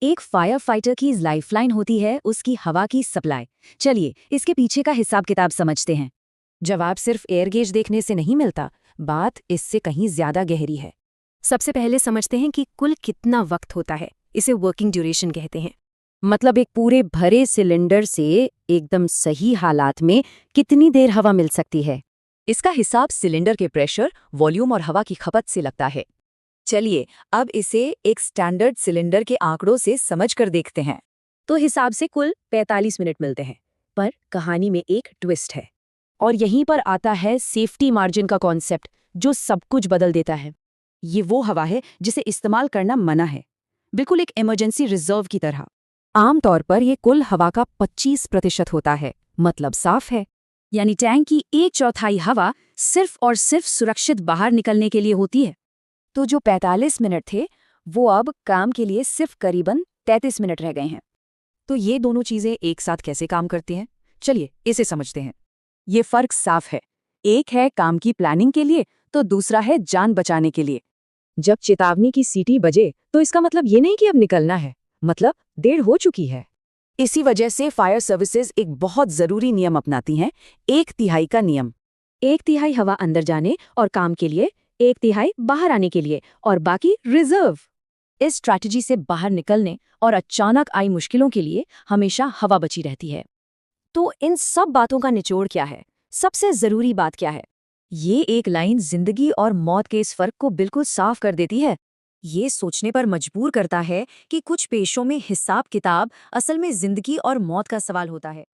एक fire fighter की lifeline होती है उसकी हवा की सप्लाई। चलिए इसके पीछे का हिसाब किताब समझते हैं। जवाब सिर्फ एयर गेज देखने से नहीं मिलता, बात इससे कहीं ज्यादा गहरी है। सबसे पहले समझते हैं कि कुल कितना वक्त होता है। इसे वर्किंग ड्यूरेशन कहते हैं। मतलब एक पूरे भरे सिलेंडर से एकदम सही हालात में कितनी देर हवा मिल सकती है। इसका हिसाब सिलेंडर के प्रेशर, वॉल्यूम और हवा की खपत से लगता है। चलिए अब इसे एक स्टैंडर्ड सिलेंडर के आंकड़ों से समझकर देखते हैं। तो हिसाब से कुल 45 मिनट मिलते हैं। पर कहानी में एक ट्विस्ट है। और यहीं पर आता है सेफ्टी मार्जिन का कॉन्सेप्ट, जो सब कुछ बदल देता है। ये वो हवा है जिसे इस्तेमाल करना मना है, बिल्कुल एक इमरजेंसी रिजर्व की तरह। आमतौर पर यह कुल हवा का 25% होता है, मतलब साफ है। यानी टैंक की 1/4 हवा सिर्फ और सिर्फ सुरक्षित बाहर निकलने के लिए होती है। तो जो 45 मिनट थे वो अब काम के लिए सिर्फ करीबन 33 मिनट रह गए हैं। तो ये दोनों चीजें एक साथ कैसे काम करती हैं, चलिए इसे समझते हैं। ये फर्क साफ है, एक है काम की प्लानिंग के लिए तो दूसरा है जान बचाने के लिए। जब चेतावनी की सीटी बजे तो इसका मतलब ये नहीं कि अब निकलना है, मतलब देर हो चुकी है। इसी वजह से फायर सर्विसेज एक बहुत जरूरी नियम अपनाती हैं, 1/3 का नियम। 1/3 हवा अंदर जाने और काम के लिए, 1/3 बाहर आने के लिए और बाकी रिजर्व। इस स्ट्रैटेजी से बाहर निकलने और अचानक आई मुश्किलों के लिए हमेशा हवा बची रहती है। तो इन सब बातों का निचोड़ क्या है, सबसे जरूरी बात क्या है? ये एक लाइन जिंदगी और मौत के इस फर्क को बिल्कुल साफ कर देती है। ये सोचने पर मजबूर करता है कि कुछ पेशों में हिसाब किताब असल में जिंदगी और मौत का सवाल होता है।